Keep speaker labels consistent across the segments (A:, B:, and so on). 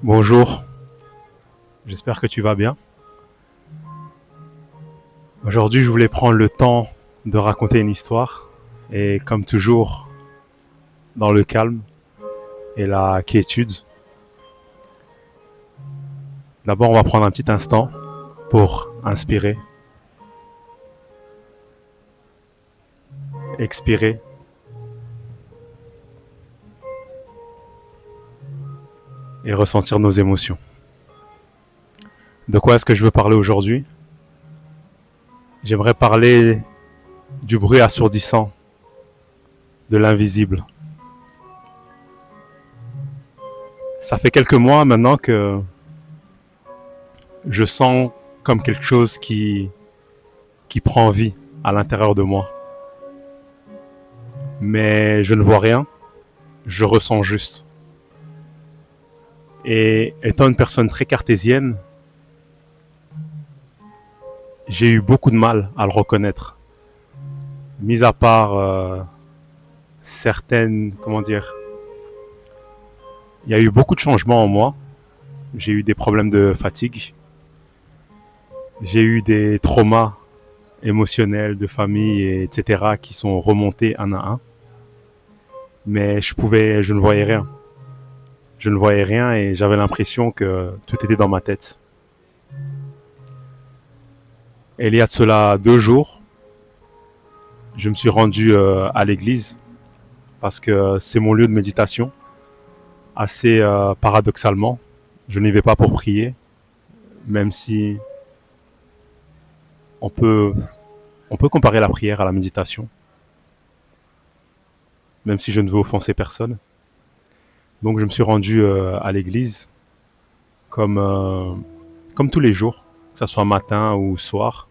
A: Bonjour, j'espère que tu vas bien. Aujourd'hui, je voulais prendre le temps de raconter une histoire et comme toujours, dans le calme et la quiétude. D'abord, on va prendre un petit instant pour inspirer, expirer et ressentir nos émotions. De quoi est-ce que je veux parler aujourd'hui? J'aimerais parler du bruit assourdissant, de l'invisible. Ça fait quelques mois maintenant que je sens comme quelque chose qui prend vie à l'intérieur de moi. Mais je ne vois rien, je ressens juste. Et étant une personne très cartésienne, j'ai eu beaucoup de mal à le reconnaître. Mis à part certaines, comment dire, il y a eu beaucoup de changements en moi. J'ai eu des problèmes de fatigue. J'ai eu des traumas émotionnels de famille, etc. qui sont remontés un à un. Mais je ne voyais rien. Je ne voyais rien et j'avais l'impression que tout était dans ma tête. Et il y a de cela 2 jours, je me suis rendu à l'église parce que c'est mon lieu de méditation. Assez paradoxalement, je n'y vais pas pour prier, même si on peut, on peut comparer la prière à la méditation, même si je ne veux offenser personne. Donc je me suis rendu à l'église comme, comme tous les jours, que ce soit matin ou soir.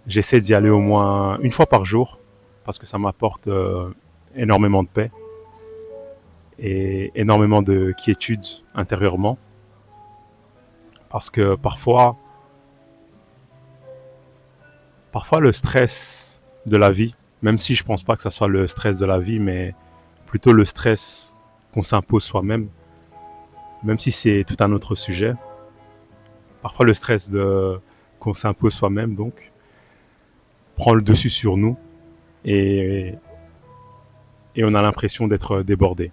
A: J'essaie d'y aller au moins une fois par jour parce que ça m'apporte énormément de paix et énormément de quiétude intérieurement. Parce que parfois le stress de la vie, même si je pense pas que ça soit le stress de la vie, mais plutôt le stress qu'on s'impose soi-même, même si c'est tout un autre sujet. Parfois le stress qu'on s'impose soi-même, donc, prend le dessus sur nous et, et on a l'impression d'être débordé.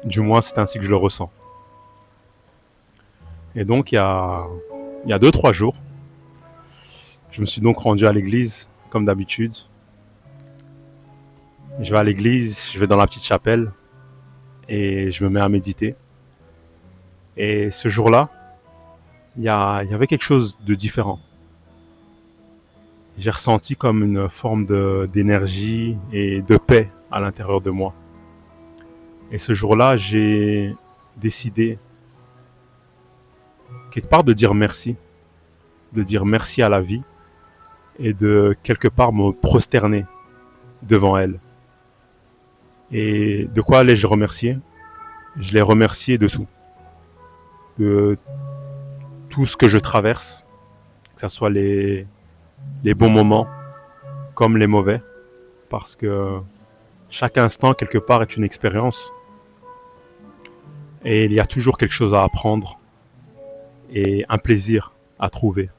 A: Du moins, c'est ainsi que je le ressens. Et donc, il y a 2, 3 jours, je me suis donc rendu à l'église, comme d'habitude. Je vais à l'église, je vais dans la petite chapelle et je me mets à méditer. Et ce jour-là, il y avait quelque chose de différent. J'ai ressenti comme une forme d'énergie et de paix à l'intérieur de moi. Et ce jour-là, j'ai décidé quelque part de dire merci à la vie et de quelque part me prosterner devant elle. Et de quoi allais-je remercier? Je l'ai remercié de tout. De tout ce que je traverse, que ce soit les bons moments comme les mauvais, parce que chaque instant, quelque part, est une expérience. Et il y a toujours quelque chose à apprendre et un plaisir à trouver.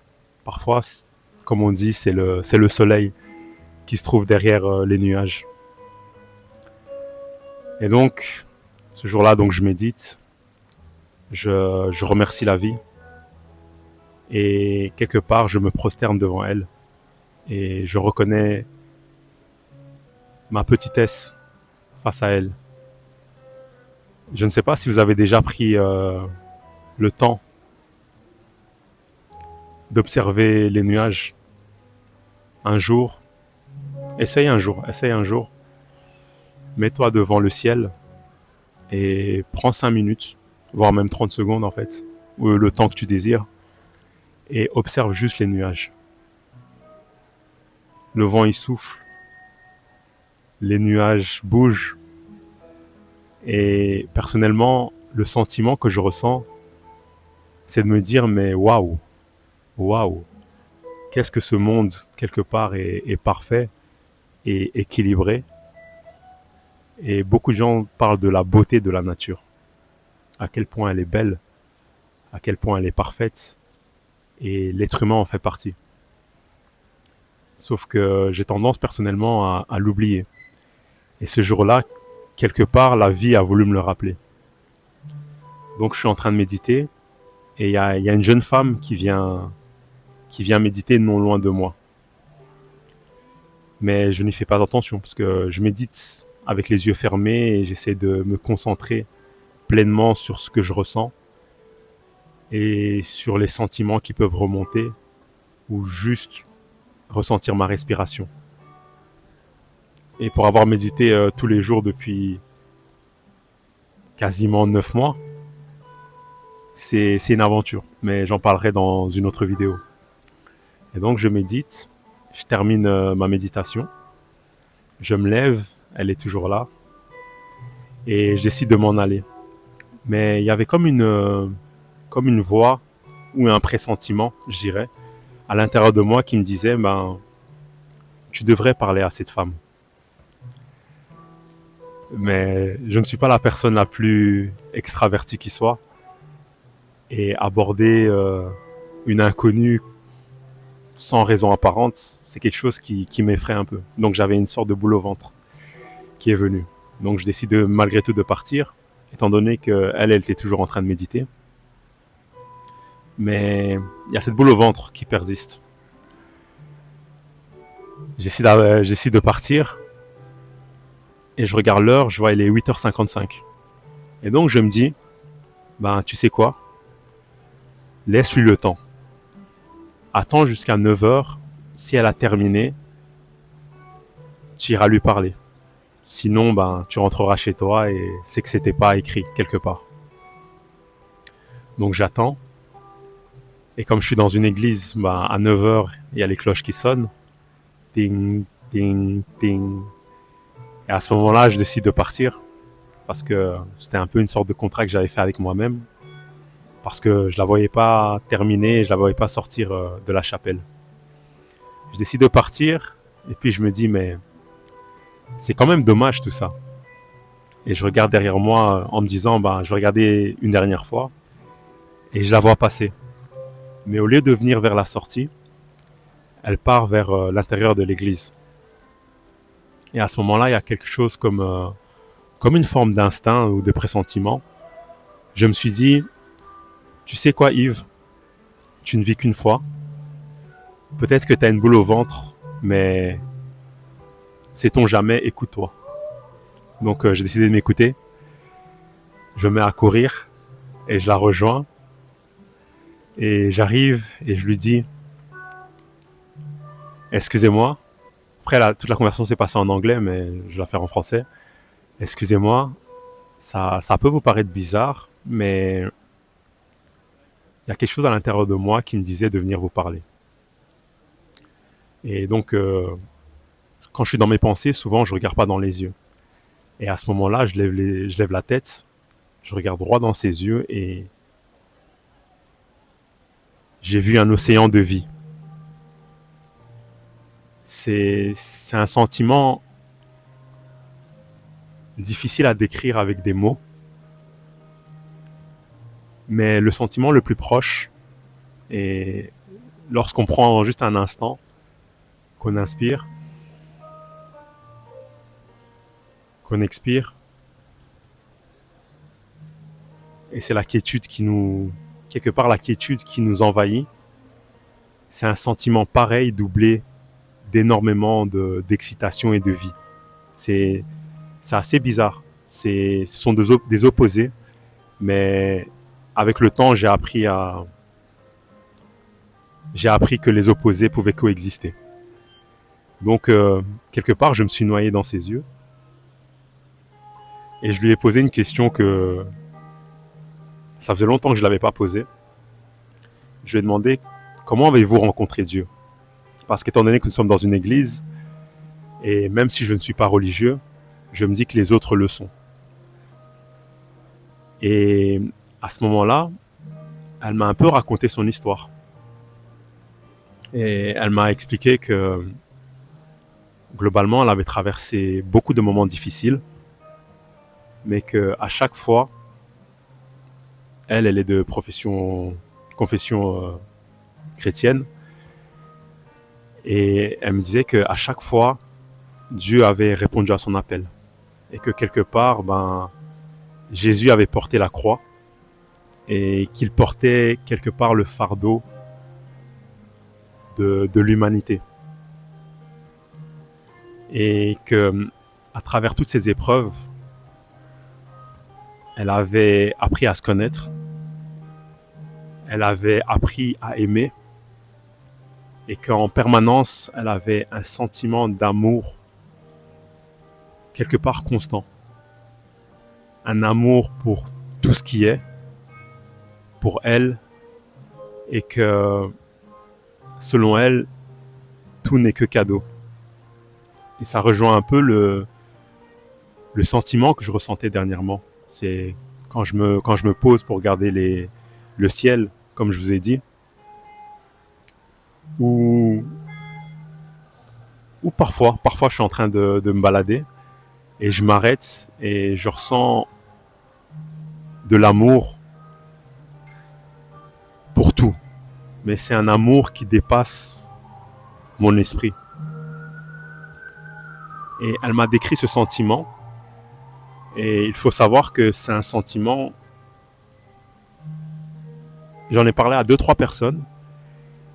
A: Parfois, comme on dit, c'est le soleil qui se trouve derrière les nuages. Et donc, ce jour-là, donc, je médite, je remercie la vie et quelque part, je me prosterne devant elle et je reconnais ma petitesse face à elle. Je ne sais pas si vous avez déjà pris le temps d'observer les nuages un jour. Essaye un jour. Mets-toi devant le ciel et prends 5 minutes, voire même 30 secondes en fait, ou le temps que tu désires, et observe juste les nuages. Le vent il souffle, les nuages bougent, et personnellement, le sentiment que je ressens, c'est de me dire mais waouh, waouh, qu'est-ce que ce monde quelque part est parfait et équilibré. Et beaucoup de gens parlent de la beauté de la nature, à quel point elle est belle, à quel point elle est parfaite, et l'être humain en fait partie. Sauf que j'ai tendance personnellement à l'oublier. Et ce jour-là, quelque part, la vie a voulu me le rappeler. Donc je suis en train de méditer, et il y a une jeune femme qui vient méditer non loin de moi. Mais je n'y fais pas attention, parce que je médite avec les yeux fermés, et j'essaie de me concentrer pleinement sur ce que je ressens, et sur les sentiments qui peuvent remonter, ou juste ressentir ma respiration. Et pour avoir médité tous les jours depuis quasiment 9 mois, c'est une aventure. Mais j'en parlerai dans une autre vidéo. Et donc je médite, je termine ma méditation, je me lève, elle est toujours là, et je décide de m'en aller. Mais il y avait comme une voix, ou un pressentiment, je dirais, à l'intérieur de moi qui me disait, tu devrais parler à cette femme. Mais je ne suis pas la personne la plus extravertie qui soit. Et aborder une inconnue sans raison apparente, c'est quelque chose qui m'effraie un peu. Donc j'avais une sorte de boule au ventre qui est venue. Donc je décide malgré tout de partir, étant donné qu'elle était toujours en train de méditer. Mais il y a cette boule au ventre qui persiste. J'essaie de partir, et je regarde l'heure, je vois il est 8h55. Et donc je me dis, tu sais quoi, laisse-lui le temps. Attends jusqu'à 9h, si elle a terminé, tu iras lui parler. Sinon, tu rentreras chez toi et c'est que c'était pas écrit quelque part. Donc j'attends. Et comme je suis dans une église, à 9h, il y a les cloches qui sonnent. Ding, ding, ding. Et à ce moment-là, je décide de partir. Parce que c'était un peu une sorte de contrat que j'avais fait avec moi-même. Parce que je la voyais pas terminer, je la voyais pas sortir de la chapelle. Je décide de partir. Et puis je me dis, mais c'est quand même dommage tout ça. Et je regarde derrière moi en me disant, je vais regarder une dernière fois. Et je la vois passer. Mais au lieu de venir vers la sortie, elle part vers l'intérieur de l'église. Et à ce moment-là, il y a quelque chose comme une forme d'instinct ou de pressentiment. Je me suis dit, tu sais quoi Yves, tu ne vis qu'une fois. Peut-être que tu as une boule au ventre, mais sait-on jamais, écoute-toi. Donc j'ai décidé de m'écouter. Je me mets à courir et je la rejoins. Et j'arrive et je lui dis, excusez-moi. Après, toute la conversation s'est passée en anglais, mais je vais la faire en français. Excusez-moi, ça peut vous paraître bizarre, mais il y a quelque chose à l'intérieur de moi qui me disait de venir vous parler. Et donc, quand je suis dans mes pensées, souvent, je regarde pas dans les yeux. Et à ce moment-là, je lève la tête, je regarde droit dans ses yeux et j'ai vu un océan de vie. C'est un sentiment difficile à décrire avec des mots. Mais le sentiment le plus proche est lorsqu'on prend juste un instant, qu'on inspire, qu'on expire. Et c'est la quiétude quelque part la quiétude qui nous envahit. C'est un sentiment pareil doublé d'énormément d'excitation et de vie. C'est assez bizarre. Ce sont des opposés, mais avec le temps, j'ai appris que les opposés pouvaient coexister. Donc, quelque part, je me suis noyé dans ses yeux. Et je lui ai posé une question que ça faisait longtemps que je ne l'avais pas posée. Je lui ai demandé, comment avez-vous rencontré Dieu ? Parce qu'étant donné que nous sommes dans une église, et même si je ne suis pas religieux, je me dis que les autres le sont. Et à ce moment-là, elle m'a un peu raconté son histoire. Et elle m'a expliqué que globalement, elle avait traversé beaucoup de moments difficiles, mais qu'à chaque fois, Elle est de confession chrétienne. Et elle me disait qu'à chaque fois, Dieu avait répondu à son appel. Et que quelque part, Jésus avait porté la croix et qu'il portait quelque part le fardeau de l'humanité. Et que, à travers toutes ces épreuves, elle avait appris à se connaître, elle avait appris à aimer, et qu'en permanence, elle avait un sentiment d'amour quelque part constant. Un amour pour tout ce qui est, pour elle, et que, selon elle, tout n'est que cadeau. Et ça rejoint un peu le sentiment que je ressentais dernièrement. C'est quand je me pose pour regarder le ciel, comme je vous ai dit, ou parfois je suis en train de me balader et je m'arrête et je ressens de l'amour pour tout. Mais c'est un amour qui dépasse mon esprit. Et elle m'a décrit ce sentiment. Et il faut savoir que c'est un sentiment... J'en ai parlé à 2-3 personnes,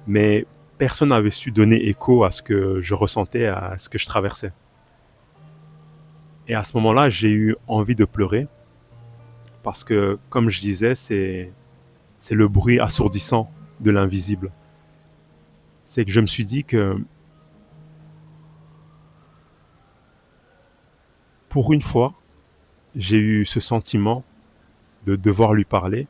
A: mais personne n'avait su donner écho à ce que je ressentais, à ce que je traversais. Et à ce moment-là, j'ai eu envie de pleurer, parce que, comme je disais, c'est le bruit assourdissant de l'invisible. C'est que je me suis dit que, pour une fois, j'ai eu ce sentiment de devoir lui parler,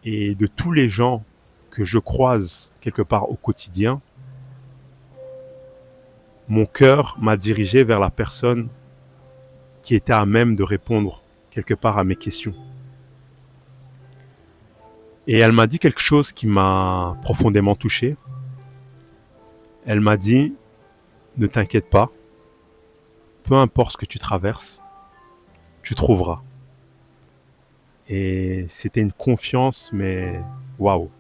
A: et de tous les gens que je croise quelque part au quotidien, mon cœur m'a dirigé vers la personne qui était à même de répondre quelque part à mes questions. Et elle m'a dit quelque chose qui m'a profondément touché. Elle m'a dit, ne t'inquiète pas, peu importe ce que tu traverses, tu trouveras. Et c'était une confiance, mais waouh.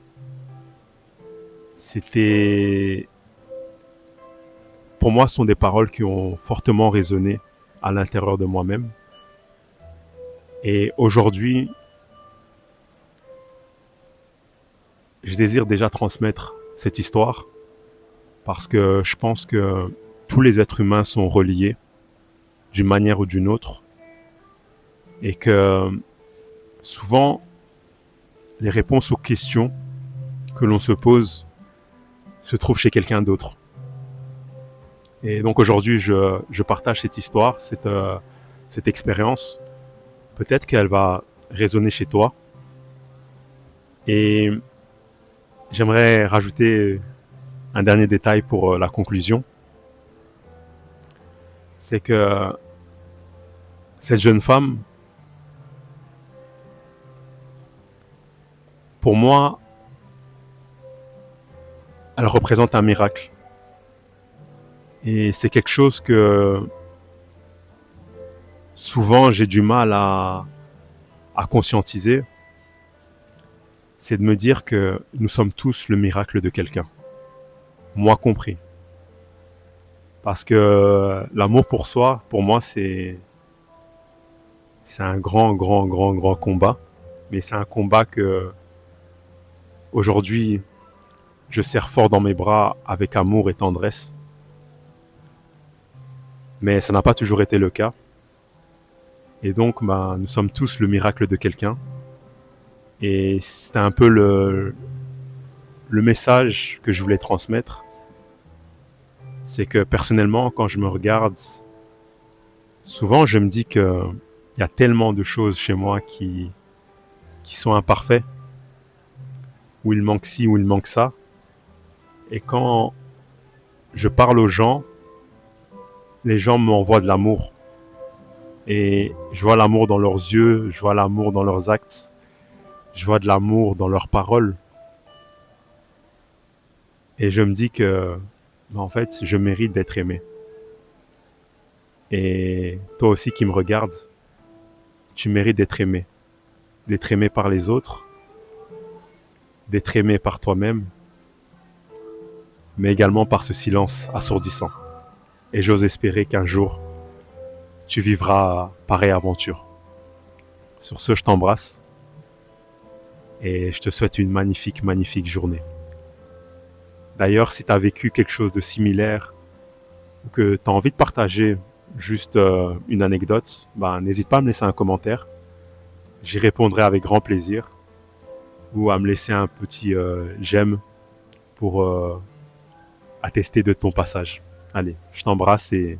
A: Pour moi, ce sont des paroles qui ont fortement résonné à l'intérieur de moi-même. Et aujourd'hui, je désire déjà transmettre cette histoire parce que je pense que tous les êtres humains sont reliés d'une manière ou d'une autre et que souvent, les réponses aux questions que l'on se pose se trouvent chez quelqu'un d'autre. Et donc aujourd'hui, je partage cette histoire, cette expérience. Peut-être qu'elle va résonner chez toi. Et j'aimerais rajouter un dernier détail pour la conclusion. C'est que cette jeune femme, pour moi, elle représente un miracle. Et c'est quelque chose que souvent j'ai du mal à conscientiser. C'est de me dire que nous sommes tous le miracle de quelqu'un. Moi compris. Parce que l'amour pour soi, pour moi, c'est un grand combat. Mais c'est un combat que aujourd'hui, je serre fort dans mes bras avec amour et tendresse. Mais ça n'a pas toujours été le cas. Et donc, nous sommes tous le miracle de quelqu'un. Et c'est un peu le message que je voulais transmettre. C'est que personnellement, quand je me regarde, souvent je me dis que il y a tellement de choses chez moi qui sont imparfaits, où il manque ci, où il manque ça. Et quand je parle aux gens, les gens m'envoient de l'amour. Et je vois l'amour dans leurs yeux, je vois l'amour dans leurs actes, je vois de l'amour dans leurs paroles. Et je me dis que, en fait, je mérite d'être aimé. Et toi aussi qui me regardes, tu mérites d'être aimé. d'être aimé par les autres, d'être aimé par toi-même, mais également par ce silence assourdissant. Et j'ose espérer qu'un jour, tu vivras pareille aventure. Sur ce, je t'embrasse et je te souhaite une magnifique, magnifique journée. D'ailleurs, si tu as vécu quelque chose de similaire ou que tu as envie de partager juste une anecdote, n'hésite pas à me laisser un commentaire. J'y répondrai avec grand plaisir ou à me laisser un petit j'aime pour attester de ton passage. Allez, je t'embrasse et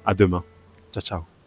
A: à demain. Ciao, ciao.